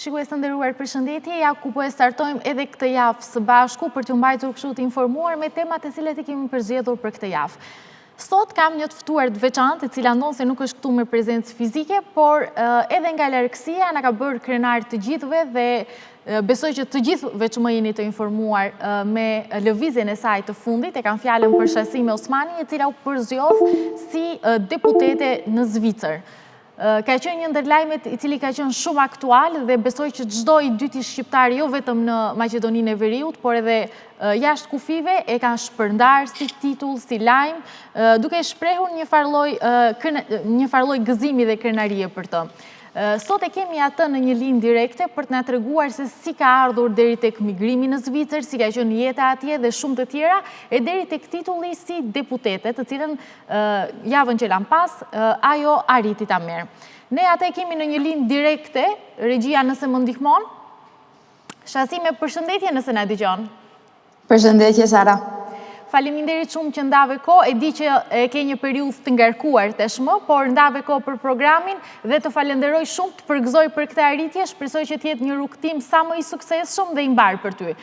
Shikues të nderuar, përshëndetje, ja ku po e startojmë edhe këtë javë së bashku për t'ju mbajtur kështu të informuar me temat e cilat i kemi përzgjedhur për këtë javë. Sot kam një të ftuar të veçantë, e cila ndonë se nuk është këtu me prezencë fizike, por edhe nga largësia na ka bërë krenar të gjithëve dhe besoj që të gjithë veç më jeni të informuar me lëvizjen e saj të fundit, e kam fjalën për Shasime Osmani, e cila u përzgjedh si deputete në Zvicër. Ka qenë një ndër lajmet i cili ka qenë shumë aktual dhe besoj që çdo i dyti shqiptar jo vetëm në Maqedoninë e Veriut, por edhe jashtë kufive e kanë shpërndar si titull, si lajm, duke shprehur një farë lloj gëzimi dhe krenarie për të. Sot e kemi atë në një linjë direkte për të na treguar se si ka ardhur deri tek migrimi në Zvicër, si ka qenë jeta atje dhe shumë të tjera, e deri tek titulli si deputete, të cilën javën që lan pas ajo arriti ta merr. Ne atë e kemi në një linjë direkte, regjia nëse më ndihmon. Shasime, përshëndetje nëse na dëgjon. Përshëndetje Sara. Faleminderit shumë që ndave kohë, e di që e ke një periudhë të ngarkuar tashmë, por ndave kohë për programin dhe të falenderoj shumë, të përgëzoj për këtë arritje, shpresoj që të jetë një rrugtim sa më i suksesshëm dhe i mbar për ty.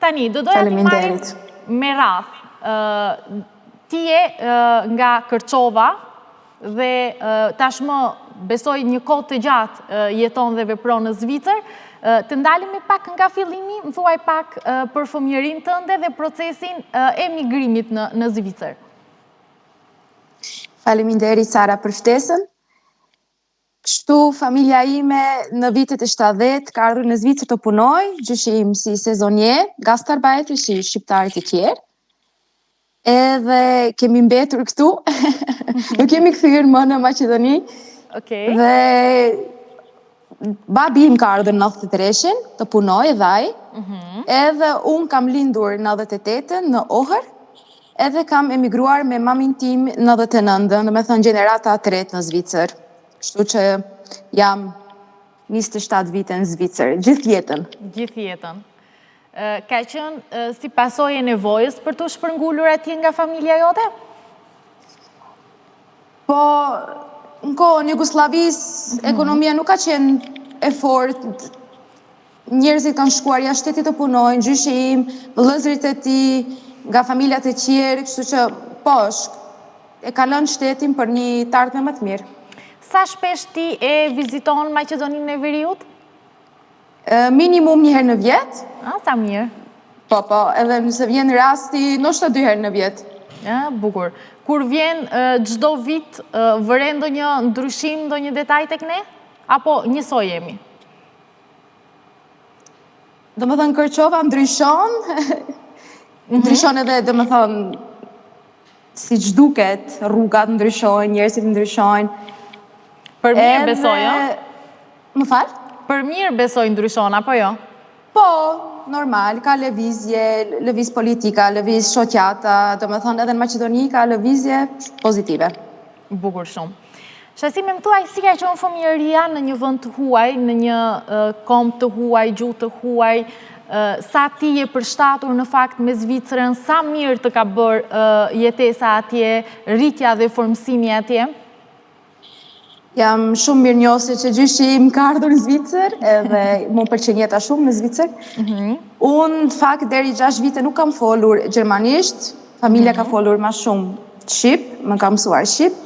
Tani, do doja të marrim me radhë. Ti je nga Kërçova dhe tashmë besoj një kohë të gjatë jeton dhe vepron në Zvicër. Të ndalemi pak nga fillimi, më thuaj pak për fëmijërinë tënde dhe procesin e migrimit në Zvicër. Faleminderit Sara për ftesën. Kështu familja ime në vitet e 70 ka ardhur në Zvicër të punoj, gjyshim si sezonje, gastarbeiter, si shqiptarët e tjerë. Edhe kemi mbetur këtu, nuk kemi kthyer më në Maqedoni. Dhe babi im ka ardhur në 93-shin të punoj edhe ai, edhe unë kam lindur në 98-ën në Ohër, edhe kam emigruar me mamin tim në 99-ën, dhe me thënë gjenerata 3 në Zvicër. Kështu që jam 27 vite në Zvicër, gjithë jetën. Gjithë jetën. Ka qenë si pasojë e nevojës për të shpërngulur atje nga familja jote? Po, në kohën Jugosllavis, ekonomia nuk ka qenë e fortë, njerëzit kanë shkuar jashtë shtetit të punojnë, gjyshim, vëllezërit e tij, nga familjet e tjerë, kështu që po, e ka lënë shtetin për një të ardhme më të mirë. Sa shpesh ti e viziton Maqedoninë e Veriut? Minimum një herë në vjet. Sa mirë. Po, edhe nëse vjen rasti, ndoshta 2 herë në vjet. Bukur. Kur vjen çdo vit, vëre ndonjë ndryshim, ndonjë detaj tek ne? Apo njësoj jemi? Domethënë Kërçova ndryshon, ndryshon edhe domethënë siç duket, rrugat ndryshojnë, njerëzit ndryshojnë. Për mirë besoj, Më fal? Për mirë besoj ndryshon, apo jo? Po, normal, ka lëviz politika, lëviz shoqata, domethënë edhe në Maqedoni ka lëvizje pozitive. Bukur shumë. Shasime, më thuaj, si ka qenë fëmijëria në një vend të huaj, në një kom të huaj, gjuhë të huaj, sa ti je përshtatur në fakt me Zvicrën, sa mirë të ka bërë jetesa atje, rritja dhe formësimi atje? Jam shumë mirënjohëse që gjyshim ka ardhur në Zvicër, edhe më pëlqen jeta shumë në Zvicër. Unë, në fakt, deri 6 vite nuk kam folur gjermanisht, familja ka folur ma shumë shqip, më ka mësuar shqip.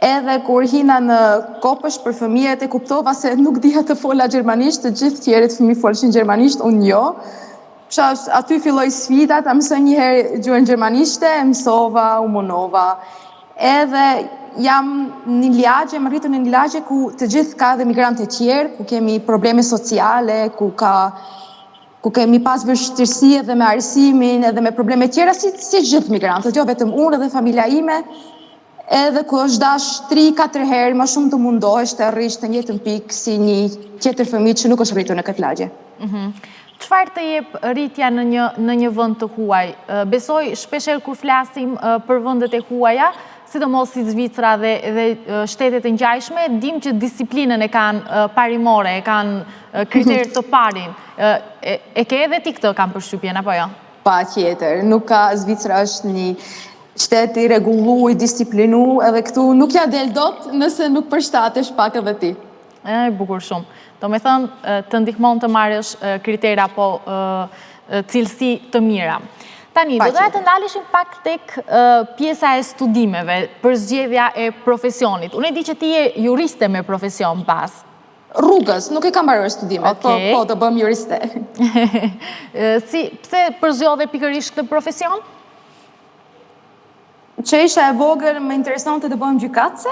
Edhe kur hina në kopësh për fëmijët e kuptova se nuk dija të fola gjermanisht, të gjithë tjerët fëmijë folshin gjermanisht, unë jo. Aty filloj sfida, ta mësoj një herë gjuhën gjermanishte, mësova, u munova. Edhe jam një lagje, më rritur në një lagje ku të gjithë ka dhe migrantë e tjerë, ku kemi probleme sociale, ku kemi pas vështirësi edhe me arsimin, edhe me probleme tjera, si gjithë migrantët, jo vetëm unë edhe familja ime. Edhe ku është dash 3-4 herë, më shumë të mundohesh të arrish të njëjtën pikë si një tjetër fëmijë që nuk është rritur në këtë lagje. Çfarë të jep rritja në një vend të huaj? Besoj shpeshherë kur flasim për vendet e huaja, sidomos si Zvicra dhe shtetet e ngjashme, dim që disiplinën e kanë parimore, e kanë kriterë të parin. E ke edhe ti këtë, kam përshtypjen apo jo? Patjetër, nuk ka, Zvicra është një shteti rregullu, i disiplinu, edhe këtu nuk ja del dot nëse nuk përshtatesh pak edhe ti. Bukur shumë. Do me thënë të ndihmon të marrësh kritera apo cilësi të mira. Tani, do doja të ndaleshim pak tek pjesa e studimeve për zgjedhja e profesionit. Unë e di që ti je juriste me profesion pas. Rrugës, nuk e kam mbaruar studimet, po do bëm juriste. Pse përzgjodhe pikërisht këtë profesion? Që isha e vogël më interesonte të bëhem gjykatëse,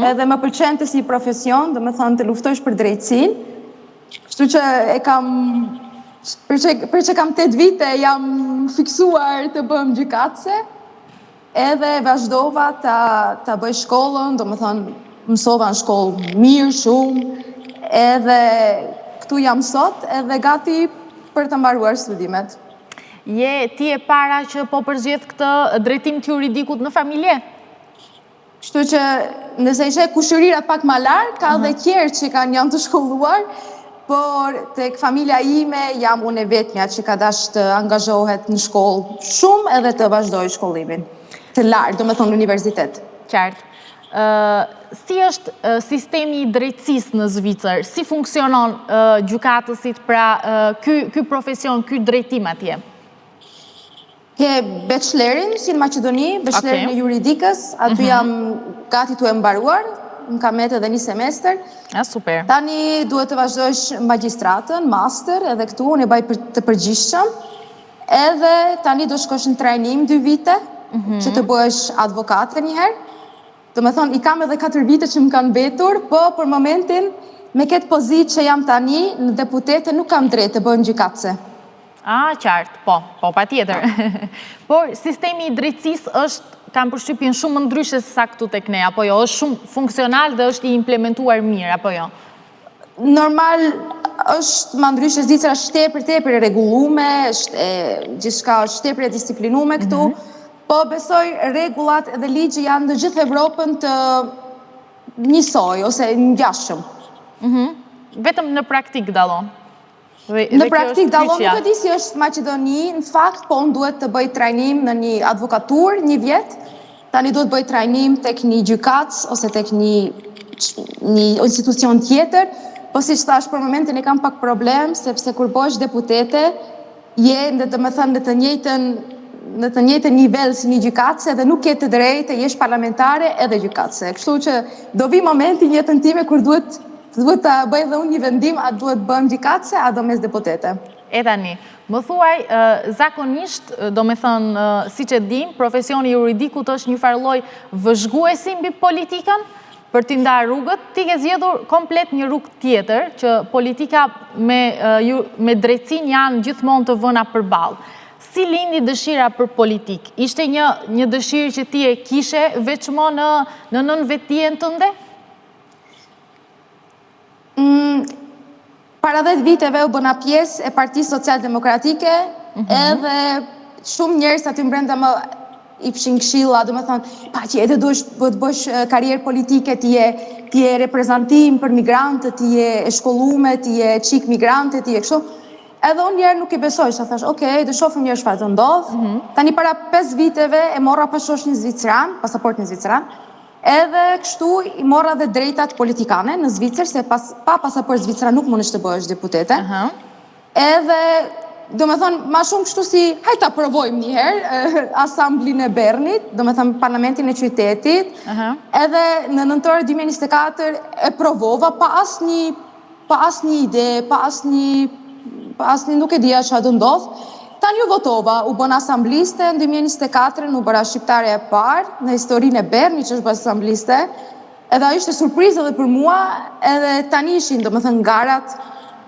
edhe më pëlqente si profesion, do me thënë të luftosh për drejtësinë. Kështu që e kam, për që kam 8 vite, jam fiksuar të bëhem gjykatëse, edhe vazhdova ta bëj shkollën, do me thënë mësova në shkollë mirë, shumë, edhe këtu jam sot, edhe gati për të mbaruar studimet. Ti e para që po përzgjedh këtë drejtim të juridikut në familje? Kështu që nëse ishe kushërirat pak ma larë, ka dhe tjerë që janë të shkolluar, por tek familja ime jam unë e vetmja që ka dash të angazhohet në shkollë shumë edhe të vazhdoj shkollimin. Të larë, do me thonë në universitet. Qartë. Si është sistemi i drejtësisë në Zvicër? Si funksionon gjykatësit pra ky profesion, ky drejtim atje? Ke bachelorin si në Maqedoni, bachelorin e juridikës, aty jam gati të e mbaruar, më kam edhe 1 semester. Super. Tani duhet të vazhdojsh magistratën, master, edhe këtu unë e baj të përgjithshëm, edhe tani do shkosh në trajnim 2 vite, që të bëhesh advokate njëherë. Do me thonë, i kam edhe 4 vite që më kanë betur, po për momentin, me këtë pozit që jam tani, në deputete nuk kam drejt të bëhem gjykatëse. Qartë, po, pa tjetër. Por, sistemi i drejtësisë është, kam përshtypjen shumë më ndryshe se sa këtu tek ne, apo jo, është shumë funksional dhe është i implementuar mirë, apo jo? Normal, është më ndryshe, Zvicra është tepër e rregullume, gjithçka është tepër e disiplinume këtu, po besoj rregullat edhe ligji janë në gjithë Evropën të njësoj, ose ngjashëm. Vetëm në praktik dallon? Në praktik dallon, nuk e di si është Maqedoni, në fakt, po unë duhet të bëj trajnim në një advokatur 1 vjet, tani duhet bëj trajnim tek një gjykatës ose tek një institucion tjetër, po si që thash për momentin e kam pak problem, sepse kur bësh deputete, je në të njëjtën nivel si një gjykatëse dhe nuk ke të drejtë, jesh parlamentare edhe gjykatëse. Kështu që do vi momenti në jetën time kur duhet të bëj dhe unë një vendim, a duhet bëhem gjykatëse, a do mes deputete. E tani, më thuaj, zakonisht, do me thënë, si që dim, profesioni juridikut është një farloj vëzhguesi mbi politikën, për t'i ndarë rrugët, ti ke zgjedhur komplet një rrugë tjetër, që politika me drejtësin janë gjithmonë të vëna përballë. Si lindi dëshira për politik? Ishte një dëshirë që ti e kishe veçmo në nënvetdijen tënde? Para 10 viteve u bëna pjesë e Partisë Social-Demokratike, edhe shumë njerëz aty brenda më i pshin këshilla, do me thonë, pa që edhe duhesh të bësh karrierë politike, ti je reprezentim për migrantët, ti je e shkollume, ti je çik migrante, ti je kështu. Edhe unë njerë nuk i besoj, që thash, okej, do shohim njerë çfarë do ndodh. Tani para 5 viteve e morra pasosh një zvicran, pasaport një zvicran, edhe kështu i morra dhe drejtat politikane në Zvicër, se pa pasaport zvicran nuk mundesh të bëhesh deputete. Edhe, do me thonë, ma shumë kështu si, hajta provojmë njëherë, asamblinë e Bernit, do me thonë, parlamentin e qytetit, edhe në nëntor 2024 e provova pa asnjë ide, pa asnjë nuk e dija çfarë do ndodh. Tani u votova, u bën asambliste, në 2024 u bëra shqiptare e parë në historinë e Bernit që është bërë asambliste, edhe ajo ishte surprizë edhe për mua, edhe tani ishin, do me thënë, garat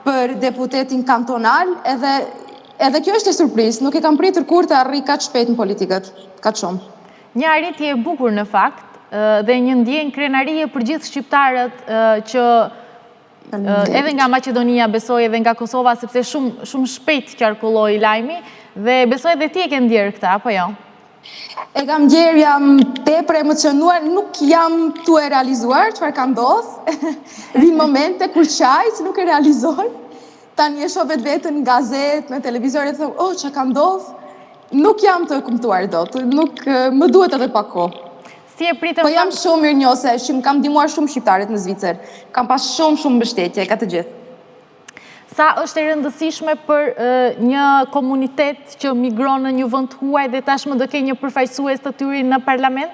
për deputetin kantonal, edhe kjo është e surprizë, nuk e kam pritur kur të arri kaq shpejt në politikët, kaq shumë. Një arritje e bukur në fakt, dhe një ndjenjë krenarie për gjithë shqiptarët që edhe nga Maqedonia besoj edhe nga Kosova, sepse shumë shpejt qarkulloi lajmi, dhe besoj edhe ti e ke ndjerë këta, apo jo? E kam ndjerë, jam tepër emocionuar, nuk jam tu e realizuar çfarë ka ndodhur. Vinë momente kur qaj, se nuk e realizoj. Tani e shoh vetën në gazetë, në televizor e them, çka ka ndodhur? Nuk jam të e kuptuar dot, nuk më duhet edhe pak kohë. si e pritëm... Po jam shumë mirënjohëse, kam ndihmuar shumë shqiptarët në Zvicër. Kam pas shumë mbështetje, ka të gjithë. Sa është e rëndësishme për një komunitet që migron në një vend huaj dhe tashmë do ke një përfaqësues të tyre në parlament?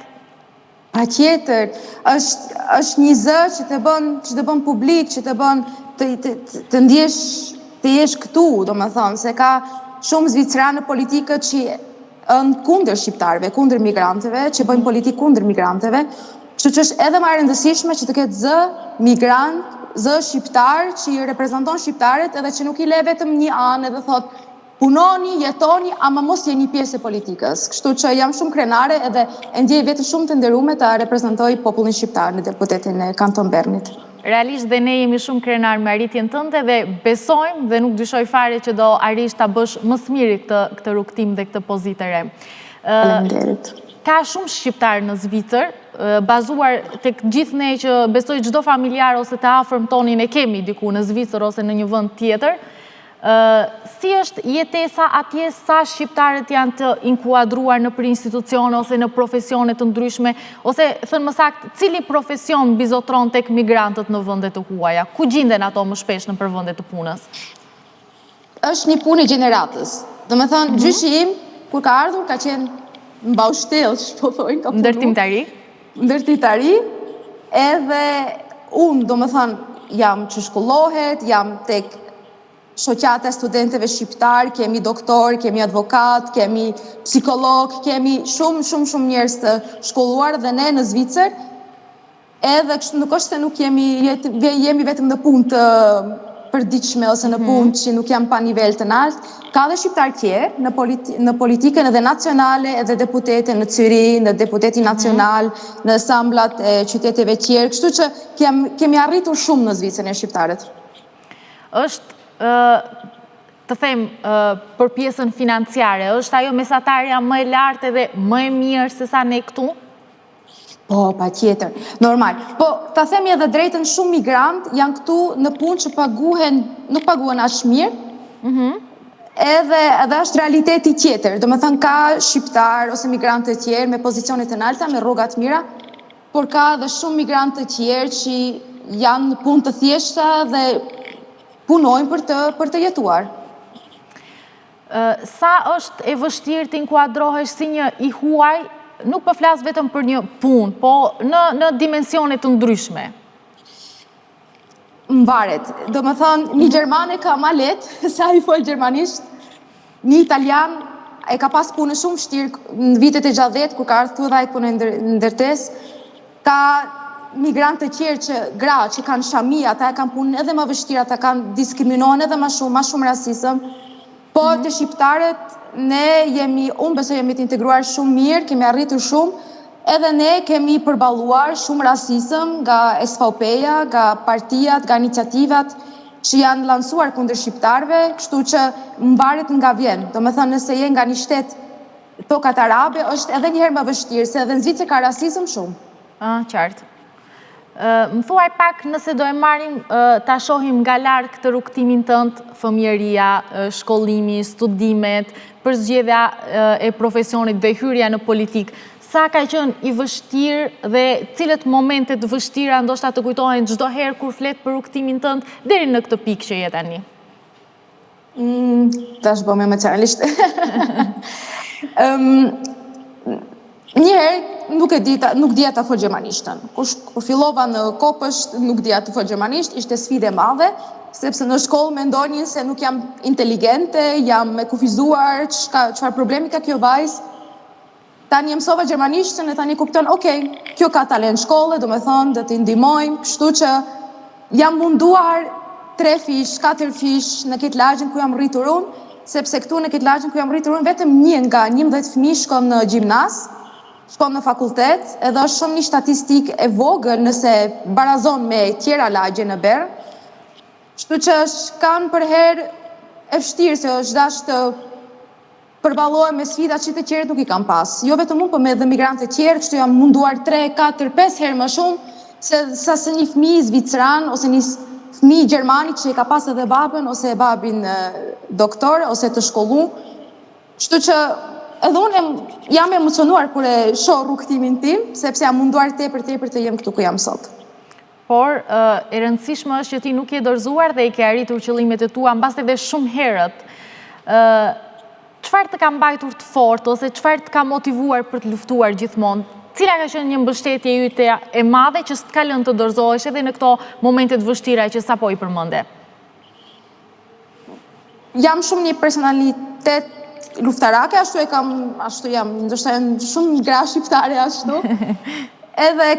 Patjetër, është një zë që të bën publik, që të bën të ndjesh, të jesh këtu, domethënë, se ka shumë zviceranë politikët që janë kundër shqiptarëve, kundër migrantëve, që bëjnë politikë kundër migrantëve, kështu që është edhe më e rëndësishme që të ketë zë migrant, zë shqiptar që i reprezenton shqiptarët edhe që nuk i le vetëm një anë edhe thot punoni, jetoni, ama mos jeni pjesë e politikës. Kështu që jam shumë krenare edhe e ndjej vetë shumë të nderuar ta reprezentoj popullin shqiptar në deputetin e Kanton Bernit. Realisht dhe ne jemi shumë krenar me arritjen tënde dhe besojmë dhe nuk dyshoj fare që do arrish ta bësh më së miri këtë rrugtim dhe këtë pozitë e re. Faleminderit. Ka shumë shqiptar në Zvicër, bazuar tek gjithë ne që besoj çdo familjar ose të afërm tonin e kemi diku në Zvicër ose në një vend tjetër. Si është jetesa atje, sa shqiptarët janë të inkuadruar në për institucione ose në profesione të ndryshme, ose thënë më saktë, cili profesion bizotron tek migrantët në vendet të huaja? Ku gjenden ato më shpesh në për vendet të punës? Është një punë e gjeneratës. Domethënë, gjyshi im kur ka ardhur ka qenë mbaushtel, po thojnë, ka punu. Ndërtitari, edhe unë, domethënë, jam që shkollohet, jam tek shoqata e studentëve shqiptar, kemi doktor, kemi advokat, kemi psikolog, kemi shumë njerëz të shkolluar dhe ne në Zvicër, edhe kështu nuk është se nuk jemi vetëm në punë të përditshme ose në punë që nuk jam pa nivel të lartë, ka dhe shqiptar tjerë në politikën edhe nacionale, edhe deputete në Cyri, në deputeti nacional, në asamblat e qyteteve tjerë, kështu që kemi arritur shumë në Zvicër e shqiptarët. Është të them për pjesën financiare, është ajo mesatarja më e lartë edhe më e mirë se sa ne këtu? Po, pa tjetër, normal. Po, ta themi edhe drejtën, shumë migrant janë këtu në punë që nuk paguhen aq mirë, edhe është realiteti tjetër. Do me thënë ka shqiptar ose migrantë të tjerë me pozicionet të larta, me rrogat mira, por ka edhe shumë migrantë të tjerë që janë në punë të thjeshta dhe punojnë për të jetuar. Sa është e vështirë të inkuadrohesh si një i huaj, nuk po flas vetëm për një punë, po në dimensione të ndryshme? Mvaret. Do me thonë, një gjermane ka ma letë, sa i folë gjermanisht, një italian e ka pas punë shumë vështirë në vitet e 60, kur ka ardhur dhe ai punë në ndërtes, ka migrantë të tjerë që gra që kanë shami, ata e kanë punën edhe më vështirë, ata kanë diskriminohen edhe më shumë rasizëm, po të shqiptarët unë besoj jemi të integruar shumë mirë, kemi arritur shumë, edhe ne kemi përballuar shumë rasizëm nga SVP-ja, nga partijat, nga iniciativat që janë lansuar kundër shqiptarëve, kështu që mbaret nga vjen. Do me thënë nëse je nga një shtet tokat arabe, është edhe njëherë më vështirë, se edhe në Zvicër ka rasizëm shumë. Qartë. Më thuaj pak nëse do e marrim ta shohim nga larg këtë rrugtimin tënd, fëmijëria, shkollimi, studimet, përzgjedhja e profesionit dhe hyrja në politik. Sa ka qenë i vështirë dhe cilët momente të vështira ndoshta të kujtohen çdo herë kur flet për rrugtimin tënd deri në këtë pikë që je tani? Tash bëhem emocionalisht. Njëherë nuk dija ta fol gjermanishtën. Kur fillova në Kopësht nuk dija të fol gjermanisht, ishte sfidë e madhe, sepse në shkollë mendonin se nuk jam inteligente, jam e kufizuar, çfarë problemi ka kjo vajzë. Tani e mësova gjermanishtën e tani kupton, kjo ka talent shkolle, do me thonë, dhe t'i ndihmojmë, kështu që jam munduar 3 fish, 4 fish në këtë lagjën ku jam rritur unë, sepse këtu në këtë lagjën ku jam rritur unë, vetëm 1 nga 11 fëmijë shkon në gjimnaz, shkon në fakultet, edhe është shumë një statistik e vogël nëse barazon me tjera lagje në Berë. Kështu që kanë për herë e vështirë se është dash të përballohem me sfida që të tjerët nuk i kam pas. Jo vetëm unë, po me dhe migrantë të tjerë, kështu jam munduar 3, 4, 5 herë më shumë sa se një fëmijë zvicran ose një fëmijë gjermanik që i ka pas edhe babën ose babin doktor ose të shkollu. Kështu që edhe unë jam emocionuar kur e shoh rrugtimin tim, sepse jam munduar tepër të jem këtu ku jam sot. Por, e rëndësishme është që ti nuk je dorëzuar dhe i ke arritur qëllimet e tua mbas edhe shumë herët. Çfarë të ka mbajtur të fortë ose çfarë të ka motivuar për të luftuar gjithmonë? Cila ka qenë një mbështetje yte e madhe që s'të ka lënë të dorëzohesh edhe në këto momente të vështira që sapo i përmende? Jam shumë një personalitet luftarake, ashtu jam, ndoshta janë shumë gra shqiptare ashtu. Edhe e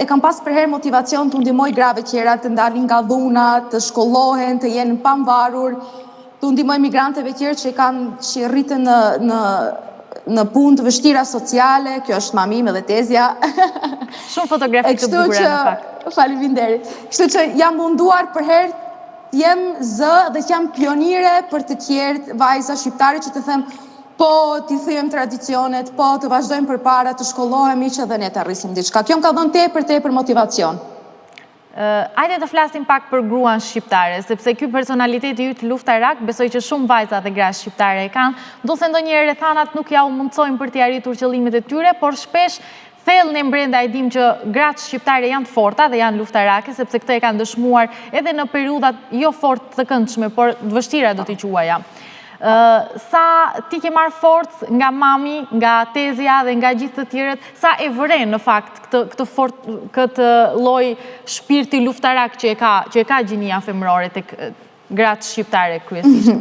kam pas për herë motivacion të ndihmoj grave tjera të ndalin nga dhuna, të shkollohen, të jenë pamvarur, të ndihmoj migranteve tjerë që rritën në punë të vështira sociale, kjo është mami me dhe tezja. Shumë fotografi të bukura në fakt. Faleminderit. Kështu që jam munduar për herë të jem zë dhe që jam pionire për të tjerë vajza shqiptare që të them po t'i thyem tradicionet, po të vazhdojmë përpara, të shkollohemi që dhe ne të arrisim diçka. Kjo më ka dhënë tepër motivacion. Hajde të flasim pak për gruan shqiptare, sepse ky personaliteti yt luftarak, besoj që shumë vajza dhe gra shqiptare e kanë, ndosë ndonjëherë rrethanat nuk ja u mundsojnë për t'i arritur qëllimet e tyre, por shpesh thellën e brenda e dim që gratë shqiptare janë të forta dhe janë luftarake, sepse këtë e kanë dëshmuar edhe në periudhat jo fort të këndshme, por të vështira do t'i quaja. Sa ti ke marrë forcë nga mami, nga tezja dhe nga gjithë të tjerët, sa e vëren në fakt këtë lloj shpirti luftarak që e ka gjinia femërore tek gratë shqiptare kryesisht?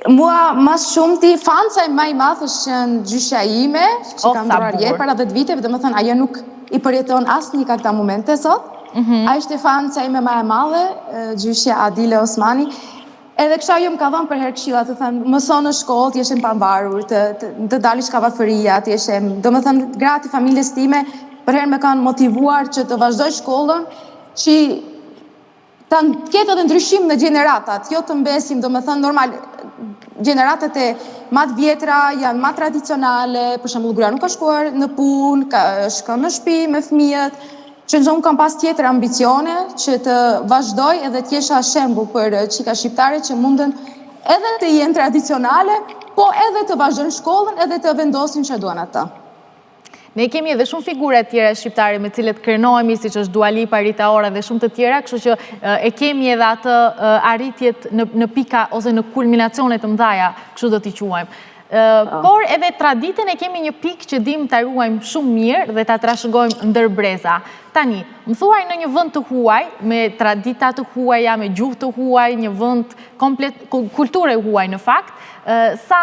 Mua mas shumë ti fanca më i madh është qenë gjyshja ime, që kam durar jetë para 10 viteve, domethënë ajo nuk i përjeton asnjë ka këta momente sot. Ai ishte fanca ime më e madhe, gjyshja Adile Osmani. Edhe kësha jo më ka dhënë për herë këshilla të thënë, mëso në shkollë, të jeshem pamvarur, të dalish ka varfëria, të jeshem, do më thënë, gratë i familjes time, për herë me kanë motivuar që të vazhdoj shkollën, që të ketë edhe ndryshim në gjeneratat, jo të mbesim, do më thënë, normal, gjeneratat e matë vjetra janë matë tradicionale, për shembull gruaja nuk ka shkuar në punë, ka shkon në shtëpi me fëmijët, që në kam pas tjetër ambicione që të vazhdoj edhe t'jesha shembull për qika shqiptare që mundën edhe të jenë tradicionale, po edhe të vazhdojnë shkollën edhe të vendosin që duan ata. Ne kemi edhe shumë figura tjera shqiptare me cilët krenohemi, siç është Dua Lipa, Rita Ora dhe shumë të tjera, kështu që e kemi edhe atë arritjet në pika ose në kulminacione të mëdha, kështu do t'i quajmë. Por edhe traditën e kemi një pikë që dim ta ruajmë shumë mirë dhe ta trashëgojmë ndër breza. Tani, më thuaj në një vend të huaj, me tradita të huaja, me gjuhë të huaj, një vend komplet, kulture huaj në fakt, sa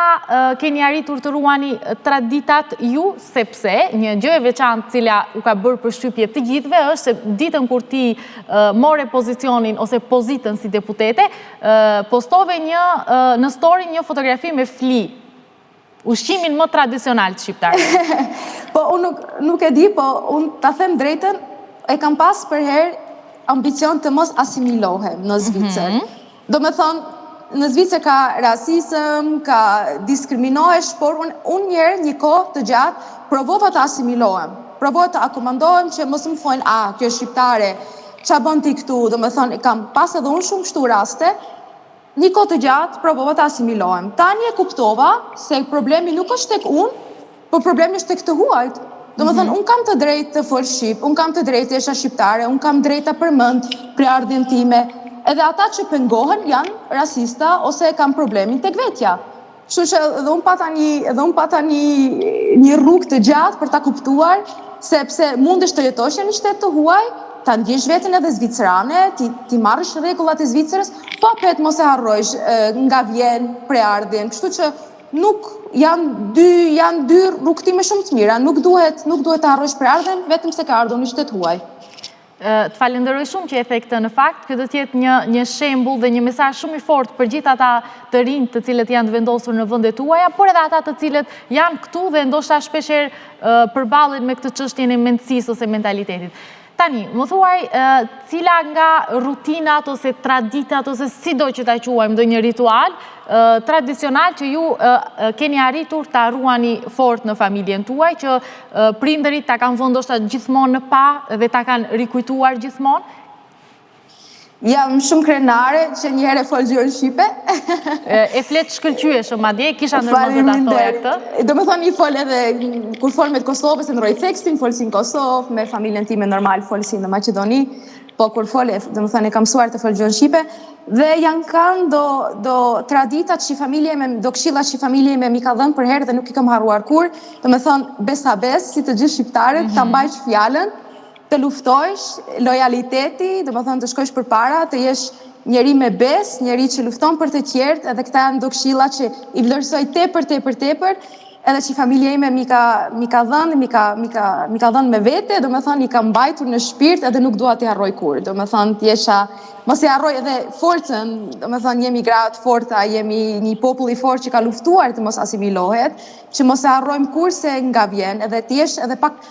keni arritur të ruani traditat ju, sepse një gjë e veçantë cila u ka bërë përshtypje të gjithëve është se ditën kur ti more pozicionin ose pozitën si deputete, postove në story një fotografi me fli, ushqimin më tradicional të shqiptarëve. Po, unë nuk e di, po unë ta them drejtën, e kam pas për herë ambicion të mos asimilohem në Zvicër. Do me thonë, në Zvicër ka rasizëm, ka diskriminohesh, por unë njerë një kohë të gjatë provova të asimilohem, provova të akomandohem që mos më thojnë, kjo shqiptare, qa bën ti këtu, do me thonë, kam pas edhe unë shumë kështu raste, një kohë të gjatë provova të asimilohem. Tani e kuptova se problemi nuk është tek unë, por problemi është tek të huajt. Do më thënë, unë kam të drejtë të folë Shqip, unë kam të drejtë të esha shqiptare, unë kam drejtë të përmend prejardhjen time, edhe ata që pengohen janë rasista ose kam problemin tek vetja. Kështu që edhe unë pata një rrugë të gjatë për ta kuptuar, sepse mundesh të jetosh në një shtet të huaj, ta ndjesh veten edhe zvicrane, ti marrësh rregullat e Zvicrës, po apet mos e harrojsh nga vjen prejardhjen. Kështu që nuk janë dy rrugtime shumë të mira, nuk duhet të harrojsh prejardhjen vetëm se ka ardhur në shtet huaj. Të falenderoj shumë që e the këtë në fakt, këtë do t'jetë një shembull dhe një mesazh shumë i fortë për gjithë ata të rinj të cilët janë të vendosur në vendet tuaja, por edhe ata të cilët janë këtu dhe ndoshta shpeshherë përballen me këtë çështjen e mendësisë ose mentalitetit. Tani, më thuaj, cila nga rutinat ose traditat ose sido që ta quajmë ndonjë ritual tradicional që ju keni arritur ta ruani fort në familjen tuaj, që prindërit ta kanë vënë ndoshta gjithmonë në pa dhe ta kanë rikujtuar gjithmonë? Jam shumë krenare që njëherë folë gjuhën shqipe. E fletë shkëlqyeshëm, madje kisha ndërmend të datoja këtë. Do me thonë një folë edhe, kur folë me të Kosovës, e ndroj tekstin, folë si në Kosovë, me familjen time normal, folë si në Maqedoni, po kur folë, do me thonë e kam mësuar të folë gjuhën shqipe, dhe janë kanë do traditat që familje me, do këshillat që familje me mi ka dhënë për herë dhe nuk i kam harruar kur, do me thonë besa bes, si të gjithë shqiptarët, ta mbajsh fjalën, të luftojsh, lojaliteti, do me thonë të shkojsh për para, të jesh njeri me bes, njeri që lufton për të tjertë, edhe këta janë do këshilla që i vlerësoj tepër, edhe që familja ime mi ka dhënë me vete, do me thonë i ka mbajtur në shpirt edhe nuk dua t'i harroj kur, do me thonë t'jesha, mos i harroj edhe forcën, do me thonë jemi gratë forta, jemi një popull i fort që ka luftuar të mos asimilohet, që mos e harrojmë kur se nga vjen, edhe t'jesh edhe pak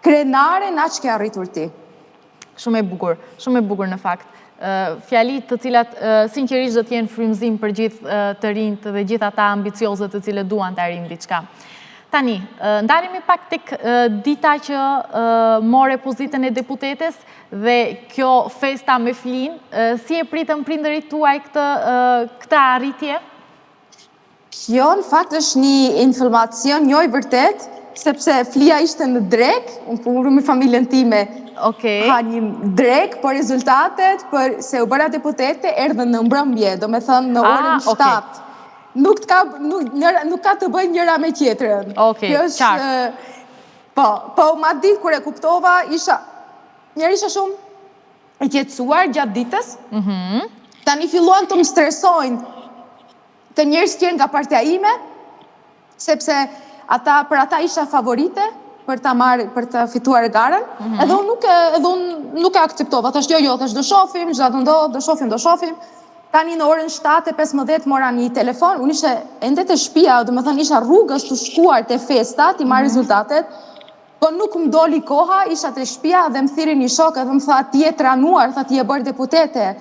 krenare na që ke arritur ti. Shumë e bukur në fakt. Fjalit të cilat sinqerisht do t'jenë frymëzim për gjithë të rinjt dhe gjithë ata ambiciozët të cilët duan të arrijnë diçka. Tani, ndalemi pak tek dita që more pozitën e deputetes dhe kjo festa me Flin, si e pritën prindërit tuaj këtë arritje? Kjo në fakt është një informacion njoj vërtet, sepse Flia ishte në drek, unë punur me familjen time, ha një drek, por rezultatet, se u bëra deputete, erdhën në mbrëmje, do me thënë në orën 7. Nuk ka të bëjë njëra me tjetërën. Qartë. Po, ma ditë kër e kuptova, njerë isha shumë e qetësuar gjatë ditës, tani filluan të më stresojnë të njerëz tjerë nga partia ime, sepse për ata isha favorite për të fituar garën, edhe unë nuk e akceptova, thash jo, thash do shofim, gjatë ndodhë, do shofim. Tani në orën 7:15 mora një telefon, unë ishe ende të shtëpia, do me thënë isha rrugës të shkuar të festa, ti marrë rezultatet, po nuk më doli koha, isha të shtëpia dhe më thiri një shok, edhe më tha ti e tranuar, tha ti e bërë deputete.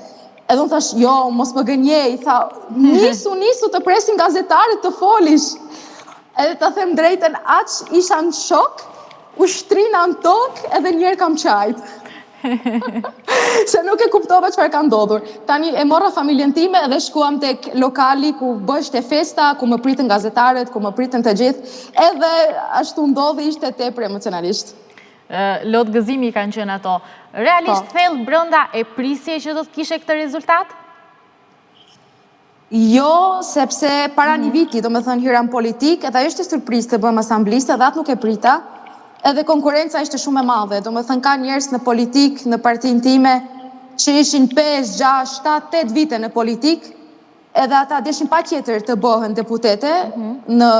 Edhe unë thash, jo, mos më gënjej, tha, nisu të presin gazetarët të folish. Edhe të them drejten, aq isha në shok, u shtrina në tokë edhe njerë kam qajtë. Se nuk e kuptova çfarë ka ndodhur. Tani e morra familjen time edhe shkuam tek lokali ku bështe festa, ku më pritën gazetarët, ku më pritën të gjithë, edhe ashtu ndodhi, ishte tepër emocionalisht. Lot gëzimi kanë qenë ato. Realisht thellë brenda e prisje që do të kishe këtë rezultat? Jo, sepse para një viti, do me thënë hyra në politik, edhe ishte surprizë të bëjmë asambliste, dhe atë nuk e prita, edhe konkurenca ishte shumë e madhe, do me thënë ka njerës në politik, në partinë time, që ishin 5, 6, 7, 8 vite në politik, edhe ata deshin pa tjetër të bëhen deputete në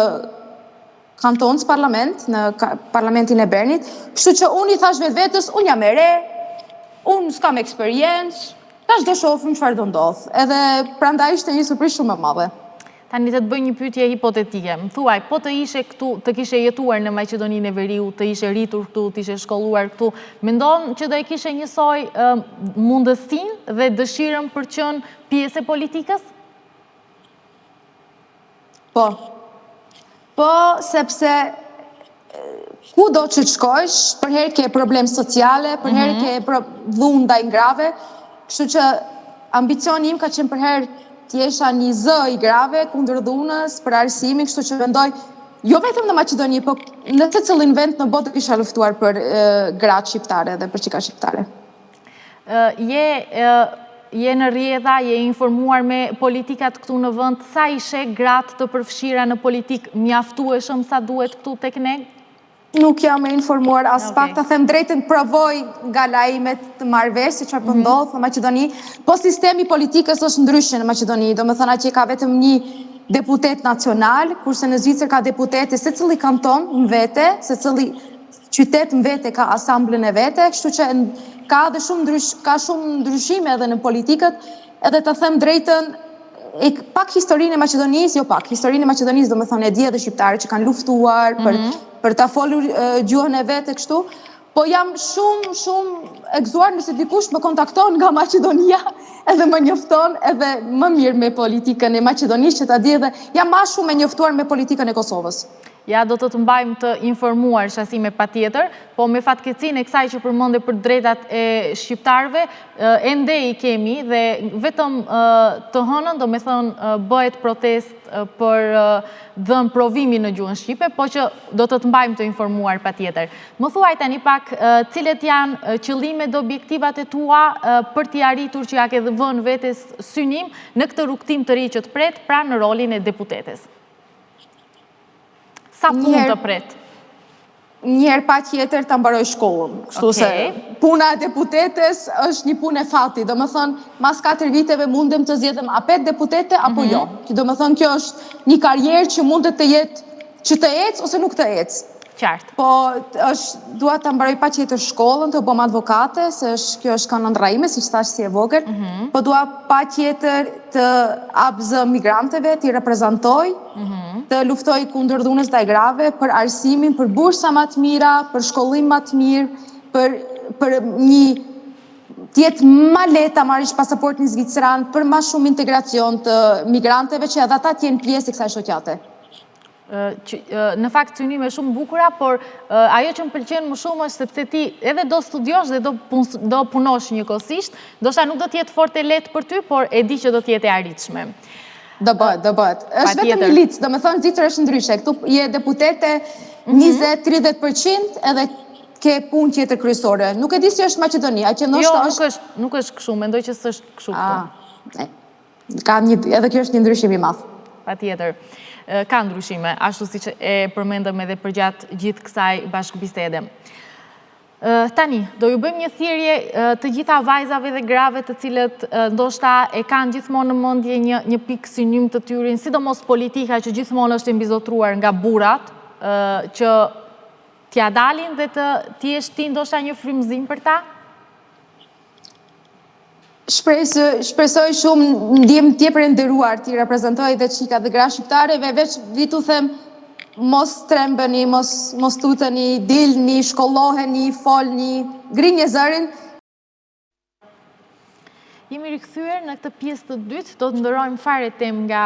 kantonës parlament, në parlamentin e Bernit, kështu që unë i thash vetës, unë jam e re, unë s'kam eksperiencë, tash do shofim çfarë do ndodh. Edhe prandaj ishte një surprizë shumë e madhe. Tani të bëj një pyetje hipotetike. Më thuaj, po të ishe këtu, të kishe jetuar në Maqedoninë e Veriut, të ishe rritur këtu, të ishe shkolluar këtu, mendon që do e kishe njësoj mundësinë dhe dëshirën për të qenë pjesë e politikës? Po. Po, sepse ku do që të shkojsh, për herë ke problem sociale, për herë ke dhunë ndaj grave, kështu që ambicioni im ka qenë për herë t'jesha një zë i grave, kundër dhunës, për arsimi, kështu që vendoj, jo vetëm në Maqedoni, po në të cilin vend në botë kisha luftuar për gratë shqiptare dhe për çika shqiptare. Je në rrjedha, je informuar me politikat këtu në vend, sa ishe gratë të përfshira në politik, mjaftueshëm sa duhet këtu tek ne? Nuk jam e informuar as pak, të them drejtën, provoj nga lajmet të marrë vesh se çfarë po ndodh në Maqedoni, po sistemi politikës është ndryshe në Maqedoni, do me thënë që ka vetëm një deputet nacional, kurse në Zvicër ka deputete se cili kanton në vete, se cili qytet në vete ka asamblën e vete, kështu që ka shumë ndryshime edhe në politikët, edhe të them drejtën, pak historinë e Maqedonisë, jo pak, historinë e Maqedonisë do me thonë e di edhe shqiptarë që kanë luftuar për ta folur gjuhën e vetë kështu, po jam shumë e gëzuar nëse dikush më kontakton nga Maqedonia edhe më njofton edhe më mirë me politikën e Maqedonisë që ta di edhe jam ma shumë e njoftuar me politikën e Kosovës. ja do të mbajmë të informuar shasime patjetër, po me fatkeqësinë e kësaj që përmendë për drejtat e shqiptarëve, ende i kemi dhe vetëm të hënën, do me thënë, bëhet protest për dhënë provimi në gjuhën shqipe, po që do të mbajmë të informuar patjetër. Më thuaj tani pak cilet janë qëllimet dhe objektivat e tua për t'i arritur që ja ke vënë vetes synim në këtë rrugtim të ri që të pret pra në rolin e deputetes. Sa punë të pret? Njerë pa tjetër të mbaroj shkollën. Kështu se puna e deputetes është një punë e fati. Do më thënë, mas 4 viteve mundem të zgjedhëm a 5 deputete apo jo. Do më thënë, kjo është një karrierë që mundet të jetë që të ecë ose nuk të ecë. Qartë. Po, dua të mbaroj pa tjetër shkollën, të bëm advokate, se kjo është kanon rrajme, si që thash si e vogël. Po dua pa tjetër të abzë migranteve, t'i reprezentoj, të luftoj kundër dhunës dhe grave, për arsimin, për bursa më të mira, për shkollim më të mirë, për një tjetë ma leta marrish pasaport në Zvicran, për ma shumë integracion të migranteve që edhe ata t'jenë pjesë e kësaj shoqate. Në fakt synime shumë bukura, por ajo që më pëlqen më shumë është sepse ti edhe do studiosh dhe do punosh njëkohësisht, ndoshta nuk do t'jetë fort e lehtë për ty, por e di që do t'jetë e arritshme. Do bëhet. Është vetëm një lic, do me thonë Zvicra është ndryshe. Këtu je deputete 20-30% edhe ke punë tjetër kryesore. Nuk e di si është Maqedonia, që ndoshta nuk është kështu, mendoj që s'është kështu këtu. Edhe kjo është një ndryshim i madh. Patjetër. Ka ndryshime, ashtu si që e përmendëm edhe përgjatë gjithë kësaj bashkëbisede. Tani, do ju bëjmë një thirrje të gjitha vajzave dhe grave të cilët ndoshta e kanë gjithmonë në mendje një pikë synim të tyre, sidomos politika që gjithmonë është mbizotruar nga burrat, që t'ia dalin dhe t'i jesh ti ndoshta një frymëzim për ta? Shpresoj shumë ndjem tjepër e nderuar t'i reprezentoj dhe qika dhe gra shqiptareve, veç vitu them mos trembeni, mos tuteni, dilni, shkolloheni, folni, grinje zërin. Jemi rikthyer në këtë pjesë të dytë, do të ndërrojmë fare temë nga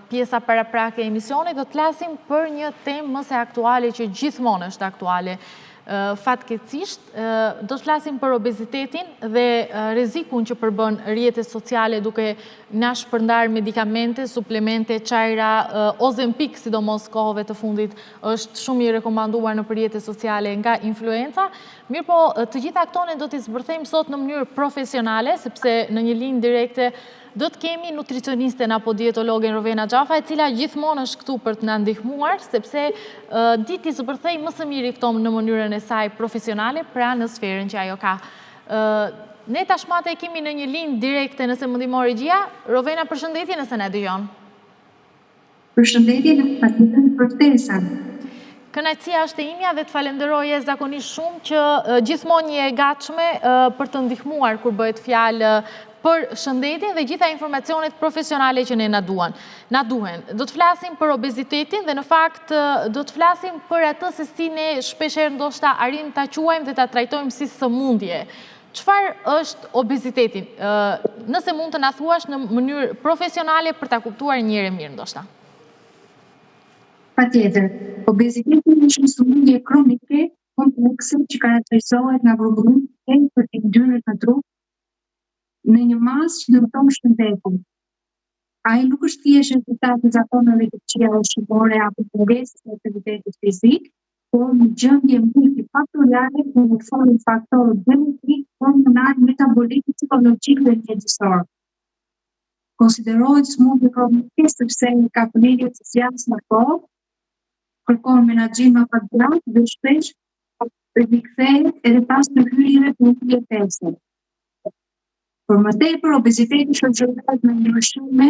pjesa paraprake e emisionit, do të flasim për një temë më së aktuale që gjithmonë është aktuale. Fatkeqësisht, do të flasim për obezitetin dhe rrezikun që përbën rrjetet sociale duke na shpërndar medikamente, suplemente, çajra, Ozempic, sidomos kohëve të fundit, është shumë i rekomanduar në rrjetet sociale nga influenca. Mirë po, të gjitha këto ne do t'i zbërthejmë sot në mënyrë profesionale, sepse në një linjë direkte do të kemi nutricionisten apo dietologen Rovena Xhafa, e cila gjithmonë është këtu për të na ndihmuar, sepse di t'i zbërthej më së miri këto në mënyrën e saj profesionale, pra në sferën që ajo ka. Ne tashmate e kemi në një linjë direkte nëse më ndihmon regjia. Rovena, përshëndetje nëse na dëgjon. Përshëndetje, patjetër përftesën. Kënaqësia është e imja dhe të falenderoj zakonisht shumë që gjithmonë je e gatshme për të ndihmuar kur bëhet fjalë për shëndetin dhe gjitha informacionet profesionale që ne na duhen. Do të flasim për obezitetin dhe në fakt do të flasim për atë se si ne shpeshherë ndoshta arrim ta quajmë dhe ta trajtojmë si sëmundje. Çfarë është obeziteti? Nëse mund të na thuash në mënyrë profesionale për ta kuptuar një herë mirë ndoshta. Patjetër. Obeziteti është një sëmundje kronike komplekse që karakterizohet nga grumbullimi për yndyrët në trup në një masë që dëmton shëndetin. Ai nuk është thjesht rezultati i zakoneve të këqija ushqimore apo mungesës së aktivitetit fizik, por një gjendje multifaktoriale ku ndërtohen faktorë genetik, hormonal, metabolik, psikologjik dhe mjeditor. Konsiderohet sëmundje kronike sepse ka përlidhje të zjarrit me kohë, kërkon menaxhim afatgjat dhe shpesh rikthehet edhe pas të hyrjeve të jetesë. Për më tepër, obeziteti shoqërohet me ndryshime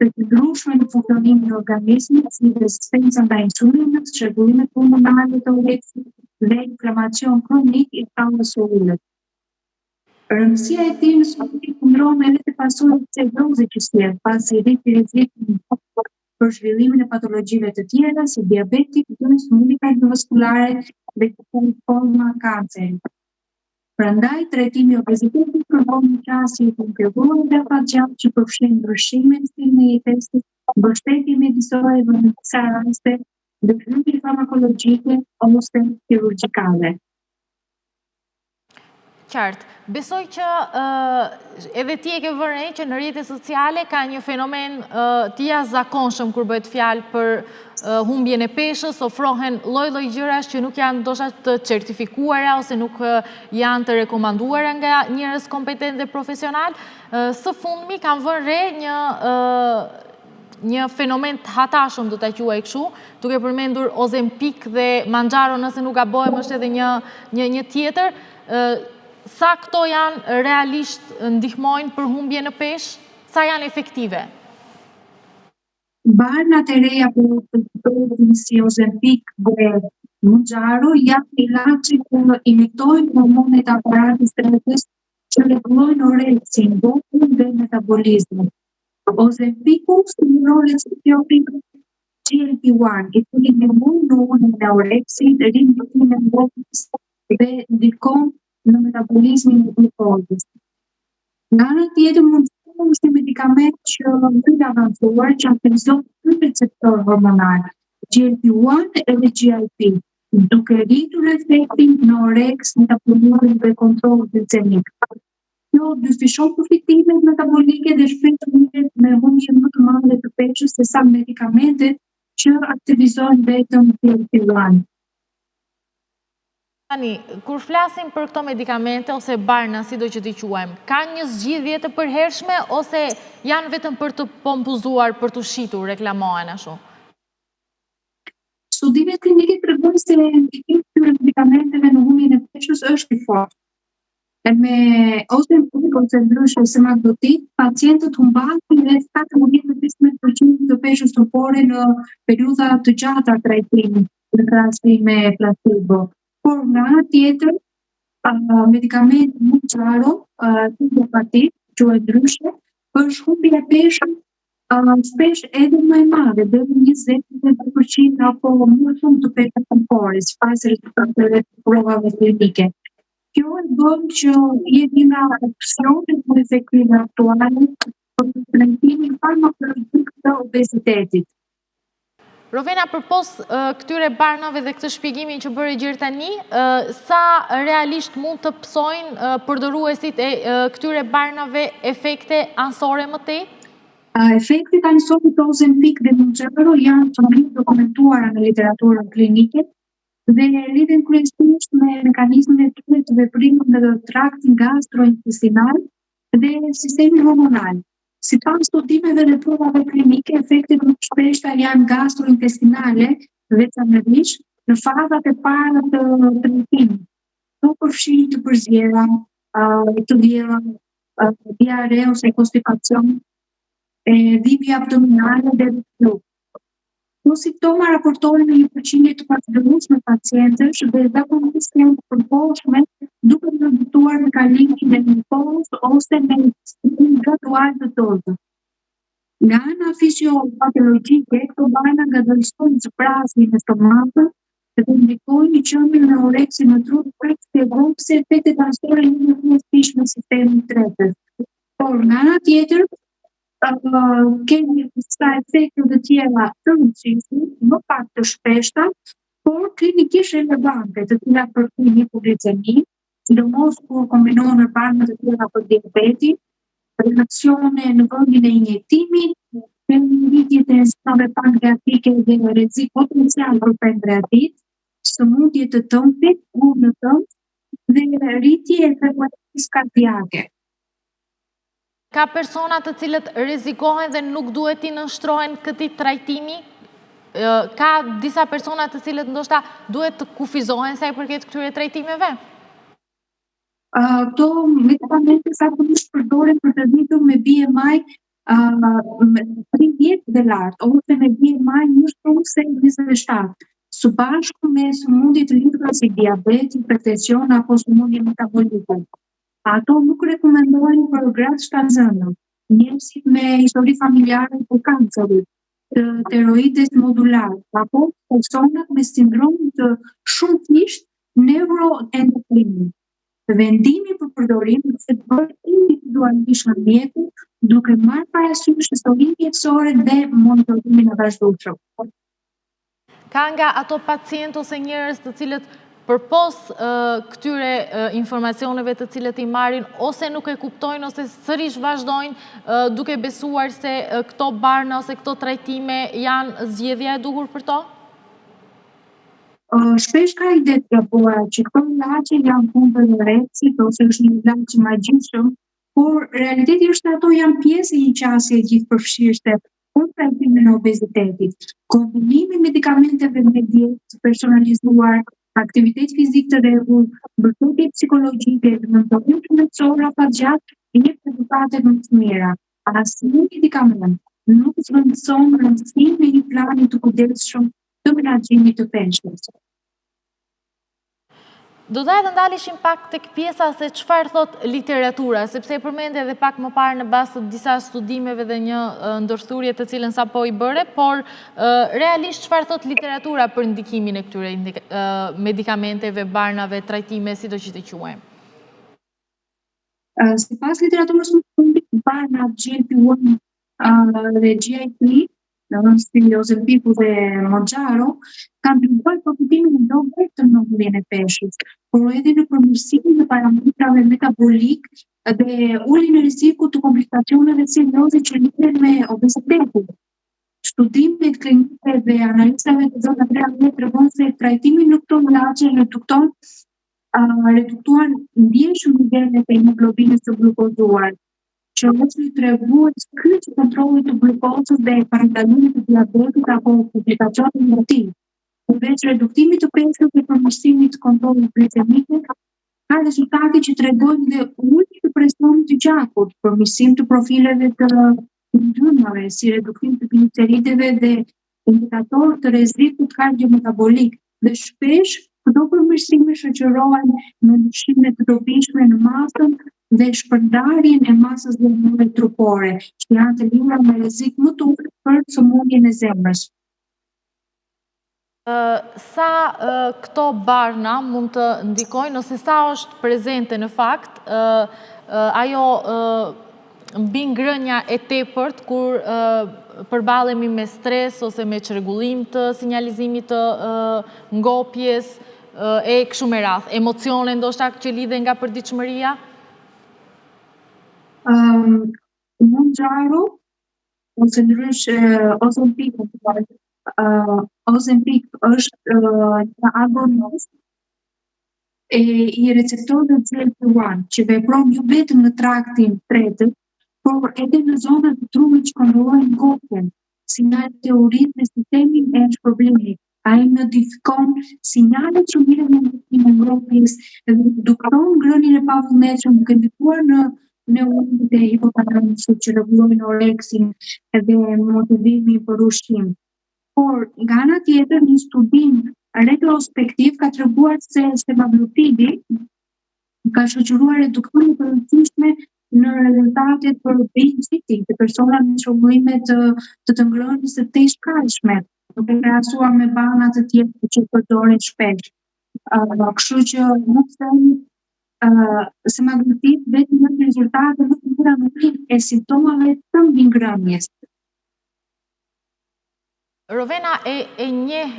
të ndryshme në funksionimin e organizmit, si rezistenca ndaj insulinit, çrregullimet pulmonale të udhëheqësit dhe inflamacion kronik i tallës së ulët. Rëndësia e tij në sëmundje kundron edhe të pasurit të cedozit që sjell, pasi rriti rreziku për zhvillimin e patologjive të tjera si diabeti, sëmundje kardiovaskulare dhe forma kanceri. Prandaj, trajtimi i obezitetit kërkon një qasje të integruar dhe afatgjatë që përfshin ndryshimin në stilin e jetesës, mbështetje mjedisorë dhe në disa raste ndërhyrje farmakologjike ose kirurgjikale. Qartë. Besoj që edhe ti e ke vënë re që në rrjetet sociale ka një fenomen të jashtëzakonshëm kur bëhet fjalë për humbjen e peshës, ofrohen lloj-lloj gjërash që nuk janë ndoshta të certifikuara ose nuk janë të rekomanduara nga njerëz kompetent dhe profesional. Së fundmi kam vënë re një fenomen të hatashëm, do ta quaj kështu, duke përmendur Ozempic dhe Mounjaro, nëse nuk gabohem, është edhe një tjetër. Sa këto janë realisht ndihmojnë për humbje në peshë? Sa janë efektive? Barnat e reja për si Ozempic dhe Mounjaro janë ilaçe që imitojnë hormonet e aparatit stresit që rregullojnë oreksin, botën dhe metabolizmin. Ozempicu stimulon receptorin GLP-1, i cili ndihmon në uljen e oreksit, rinjtimin e botës dhe ndikon në metabolizmin e glukozës. Nga ana tjetër, Mounjaro është një medikament që më të avancuar që aktivizon dy receptor hormonal, GLP-1 edhe GIP, duke rritur efektin në oreks, metabolizmin dhe kontrollin glicemik. Kjo dyshon përfitimet metabolike dhe shpesh lidhet me humbje më të madhe të peshës se sa medikamentet që aktivizojnë vetëm GLP-1. Tani, kur flasim për këto medikamente ose barna, sido që t'i quajmë, ka një zgjidhje të përhershme ose janë vetëm për të pompuzuar, për të shitur, reklamohen ashtu? Studimet klinike tregojnë se ndikimi i këtyre medikamenteve në humbjen e peshës është i fortë. Me Ozempic ose ndryshe semaglutid, pacientët humbasin rreth 14-15% të peshës trupore në periudha të gjata trajtimi në krahasim me placebo. Por nga ana tjetër, medikamenti Mounjaro, sidopatit, quhet ndryshe, për humbjen e peshës shpesh edhe më e madhe, deri 20-30% apo më shumë të peshës trupore, sipas rezultateve të provave klinike. Kjo e bën që jetë nga opsionet në efektive aktuale për trajtimin farmakologjik të obezitetit. Rovena, përpos këtyre barnave dhe këtë shpjegimin që bëri Gjertani, sa realisht mund të psojnë përdoruesit e këtyre barnave efekte ansore më tej? Efektet ansore të Ozempic dhe Mounjaro janë të mirë dokumentuara në literaturën klinike dhe lidhen kryesisht me mekanizmin e tyre të veprimit në traktin gastrointestinal dhe sistemin hormonal. Sipas studimeve dhe provave klinike, efektet më shpeshta janë gastrointestinale, veçanërisht në fazat e para të trajtimit. Këto përfshin të përzjera, të vjera, diare ose konstipacion, dhimbje abdominale dhe reflux. Këto simptoma raportohen në një përqindje të pasurueshme pacientësh dhe zakonisht janë të përposhme duke rezultuar në kalimin e një kohë ose me stikim gradual të dozës. Nga ana fiziopatologjike, këto barna ngadalësojnë zbrasjen e stomakut dhe ndikojnë në qëndrën e oreksit në trup për të treguar se efektet ansore nuk janë në sistemin tretës. Por nga ana tjetër, kemi disa efekte të tjera të rëndësishme, më pak të shpeshta, por klinikisht relevante, të cilat përfshin hipoglicemi, sidomos kur kombinohen me barma të tjera për diabetin, reaksione në vendin e injektimit, rritje të enzimave pankreatike dhe rrezik potencial për pankreatit, sëmundje të tëmpit, urë në tëmp dhe rritje e frekuencës kardiake. Ka persona të cilët rrezikohen dhe nuk duhet t'i nënshtrohen këtij trajtimi? Ka disa persona të cilët ndoshta duhet të kufizohen sa i përket këtyre trajtimeve? Këto medikamente zakonisht përdoren për të rritur me BMI 30 dhe lart, ose me BMI më shumë se 27, së bashku me sëmundje të lidhura si diabet, hipertension apo sëmundje metabolike. Ato nuk rekomendohen për gratë shkallëzënë, njerëzit me histori familjare të kancerit, të tiroides modular, apo personat me sindrom të shumëfisht neuroendokrinë. Vendimi për përdorim se të bërë individualisht në mjeku, duke marrë parasysh historinë mjekësore dhe monitorimin e vazhdueshëm. ka nga ato pacient ose njerëz të cilët përpos këtyre informacioneve të cilët i marrin, ose nuk e kuptojnë, ose sërish vazhdojnë duke besuar se këto barna ose këto trajtime janë zgjedhja e duhur për to? Shpesh ka ide të gabuara që këto ilaçe janë kundër anoreksit ose është një ilaç i magjishëm, por realiteti është se ato janë pjesë e një qasje gjithëpërfshirëse për trajtimin e obezitetit. Kombinimi i medikamenteve me dietë personalizuar, aktivitet fizik të rregullt, mbështetje psikologjike dhe mentorim shëndetësor afatgjatë jep rezultate më të mira. Asnjë medikament nuk zvendëson rëndësinë e një plani të kujdesshëm të menaxhimit të peshës. Do të ndalishim pak tek pjesa se çfarë thot literatura, sepse e përmendë edhe pak më parë në bazë të disa studimeve dhe një ndërthurje të cilën sapo i bëre, por realisht çfarë thot literatura për ndikimin e këtyre medikamenteve, barnave, trajtime, sido që të quajmë? Sipas literaturës së fundit, barnat GLP-1 dhe GIP, si Ozempiku dhe Mounjaro, kanë treguar përfitimin e dobët të numrin e peshës, por edhe në përmirësimin e parametrave metabolik dhe uljen e rrezikut të komplikacioneve serioze që lidhen me obezitetin. Studimet klinike dhe analizave të zonave reale tregojnë se trajtimi në këto ilaçe reduktuan ndjeshëm nivelet e hemoglobinës së glukozuar, që është tregues kryq kontrollit të glukozës dhe parandalimit të diabetit apo komplikacione negative. Përveç reduktimit të peshës dhe përmirësimit të kontrollit glikemik, ka rezultate që tregojnë dhe ulje të presionit të gjakut, përmirësim të profileve të yndyrmave, si reduktim të glicerideve dhe indikator të rrezikut kardiometabolik, dhe shpesh këto përmirësime shoqërohen me ndryshime të dobishme në masën dhe shpërndarjen e masës lëndore trupore, që janë të lidhura me rrezik më të ulët për sëmundjen e zemrës. Sa këto barna mund të ndikojnë, ose sa është prezente në fakt, ajo mbi ngrënia e tepërt kur përballemi me stres ose me çrregullim të sinjalizimit të ngopjes e kështu me radhë, emocione ndoshta që lidhen nga përditshmëria? Mounjaro ose ndrysh Ozempik është një agonist i receptorëve GLP-1 që vepron jo vetëm në traktin tretët, por edhe në zonat të trupit që kontrollojnë ngopjen, sinjalet e urinës dhe sistemin e shpërblimit. Ai modifikon sinjalet që mirën në ndërtimin e ngopjes dhe redukton ngrënien e pavullnetshme duke ndikuar në neuronët e hipotalamusit që rregullojnë oreksin dhe motivimin për ushqim. Por, nga ana tjetër, një studim retrospektiv ka treguar se semaglutidi ka shoqëruar reduktime të rëndësishme në rezultatet për binge eating të personave me shërbime të ngrënies së tejshkaqshme, duke krahasuar me bana të tjera që përdoren shpesh. Kështu që nuk them semaglutid vetëm në rezultate më të mira në e simptomave të mbingrënies. Rovena e njeh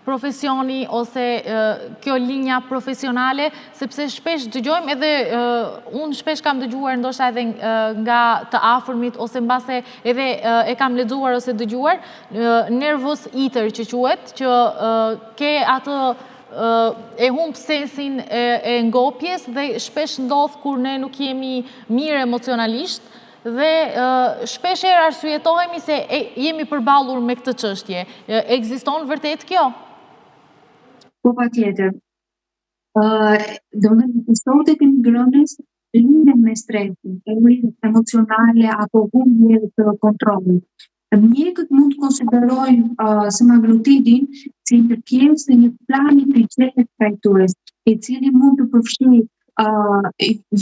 profesioni ose kjo linja profesionale, sepse shpesh dëgjojmë edhe unë shpesh kam dëgjuar ndoshta edhe nga të afërmit ose mbase edhe e kam lexuar ose dëgjuar nervous eater që quhet, që ke atë e humb sensin e ngopjes dhe shpesh ndodh kur ne nuk jemi mirë emocionalisht dhe shpesh herë arsyetohemi se jemi përballur me këtë çështje. Ekziston vërtet kjo? Po patjetër. Domethënë episodet e ngrënies lidhen me stresin, emocionale apo humbje të kontrollit. Mjekët mund të konsiderojnë semaglutidin si një pjesë e një plani të gjatë trajtues, i cili mund të përfshijë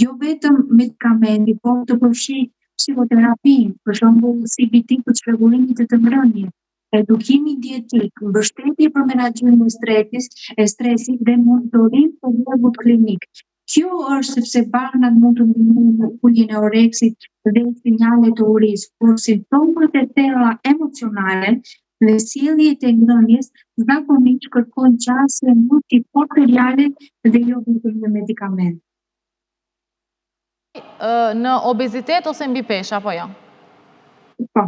jo vetëm medikamenti, por të përfshijë psikoterapi, për shembull CBT për çrregullimin e të ngrënies, edukimi dietik, mbështetje për menaxhimin e stresit dhe monitorim për rregull klinik. Kjo është sepse barnat mund të ndihmojnë në uljen e oreksit dhe sinjalet të urisë, por simptomat e tilla emocionale dhe sjelljet e ngrënies zakonisht kërkojnë qasje multifaktoriale dhe jo vetëm në medikament. Në obezitet ose mbi peshë, apo jo? Po.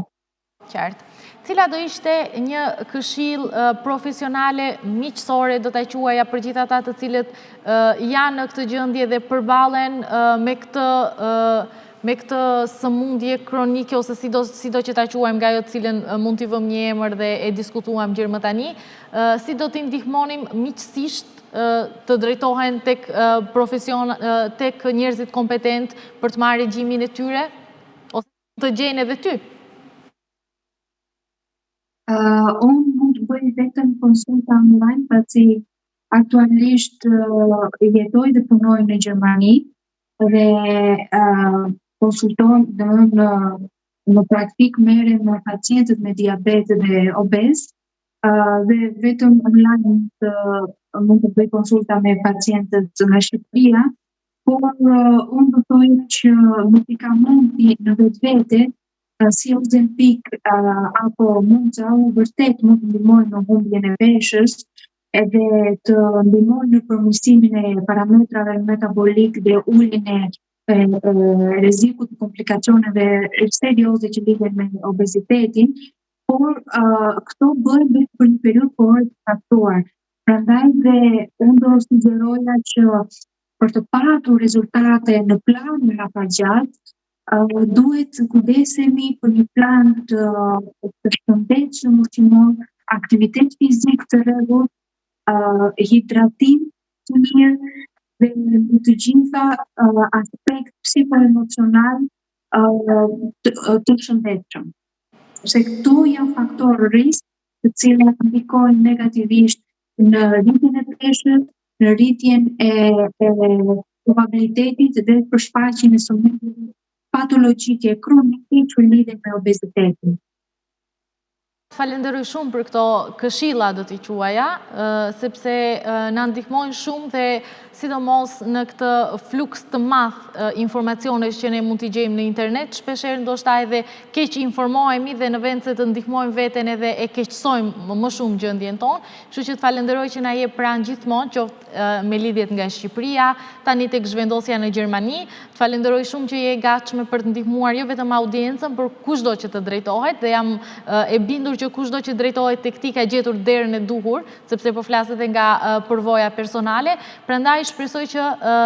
Qartë. Cila do ishte një këshill profesionale miqësore, do ta quaja, për gjithë ata të cilët janë në këtë gjendje dhe përballen me këtë sëmundje kronike, ose sido që ta quajmë, nga ajo të cilën mund t'i vëmë një emër dhe e diskutuam gjërë më tani, si do t'i ndihmonim miqësisht të drejtohen tek njerëzit kompetent për të marrë regjimin e tyre, ose të gjejnë edhe ty? Unë mund të bëj vetëm konsulta online, pasi aktualisht jetoj dhe punoj në Gjermani dhe konsultoj në praktik merrem me pacientët me diabet dhe obez dhe vetëm online mund të bëj konsulta me pacientët nga Shqipëria, por unë do thoya që medikamenti në vetvete si Ozempic apo Monza vërtet mund të ndihmojnë në humbjen e peshës edhe të ndihmojnë në përmirësimin e parametrave metabolik dhe uljen e rrezikut të komplikacioneve serioze që lidhen me obezitetin, por këto bëhen vetëm për një periudhë kohore të caktuar. Prandaj dhe unë do sugjeroja që për të patur rezultate në planin afatgjatë, duhet të kujdesemi për një plan të shëndetshëm ushqimor, aktivitet fizik të rregullt, hidratim të mirë dhe në të gjitha aspekt psikoemocional të shëndetshëm. Se këto janë faktorë risk të cilat ndikojnë negativisht në rritjen e peshës, në rritjen e probabilitetit dhe përshfaqjen e sëmundjeve patologjike kronike që lidhen me obezitetin. Falenderoj shumë për këto këshilla, do t'i quaja, sepse na ndihmojnë shumë dhe sidomos në këtë fluks të madh informacionesh që ne mund t'i gjejmë në internet, shpeshherë ndoshta edhe keq informohemi dhe në vend se të ndihmojmë veten edhe e keqsojmë më shumë gjendjen tonë. Kështu që të falenderoj që na jep pranë gjithmonë, qoftë me lidhjet nga Shqipëria, tani tek zhvendosja në Gjermani. Të falenderoj shumë që je e gatshme për të ndihmuar jo vetëm audiencën, por kushdo që të drejtohet, dhe jam e bindur që kushdo që drejtohet tek ti ka gjetur derën e duhur, sepse po flas edhe nga përvoja personale. Prandaj shpresoj që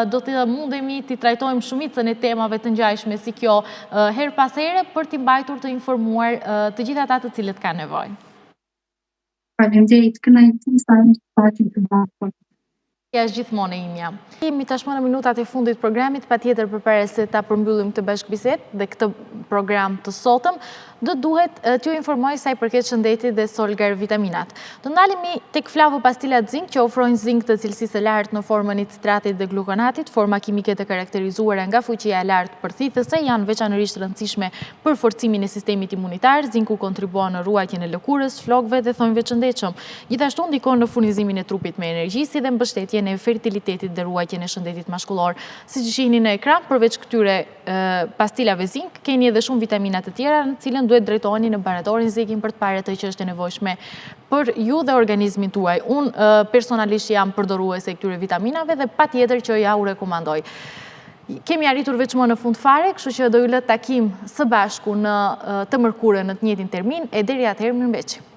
do të mundemi t'i trajtojmë shumicën e temave të ngjashme si kjo her pas here për t'i mbajtur të informuar të gjithë ata të cilët kanë nevojë. Faleminderit, kënaqësi sa të të bashkë. Ja është gjithmonë e imja. Jemi tashmë në minutat e fundit programit, patjetër përpara se ta përmbyllim këtë bashkëbisedë dhe këtë program të sotëm, do duhet t'ju informoj sa i përket shëndetit dhe Solgar vitaminat. Do ndalemi tek flavopastilat zink që ofrojnë zink të cilësisë së lartë në formën e citratit dhe glukonatit, forma kimike të karakterizuara nga fuqia e lartë përthithëse, janë veçanërisht rëndësishme për forcimin e sistemit imunitar. Zinku kontribuon në ruajtjen e lëkurës, flokëve dhe thonjve të shëndetshëm. Gjithashtu ndikon në furnizimin e trupit me energji si dhe mbështetjen e fertilitetit dhe ruajtjen e shëndetit mashkullor. Siç shihni në ekran, përveç këtyre pastilave zink, keni edhe shumë vitamina të tjera në cilën duhet drejtoheni në laboratorin Zekin për të parë atë që është e nevojshme për ju dhe organizmin tuaj. Unë personalisht jam përdoruese e këtyre vitaminave dhe patjetër që ja u rekomandoj. Kemi arritur veç më në fund fare, kështu që do ju lë takim së bashku në të mërkurën në të njëjtin termin, e deri atëherë mirëmbëjtje.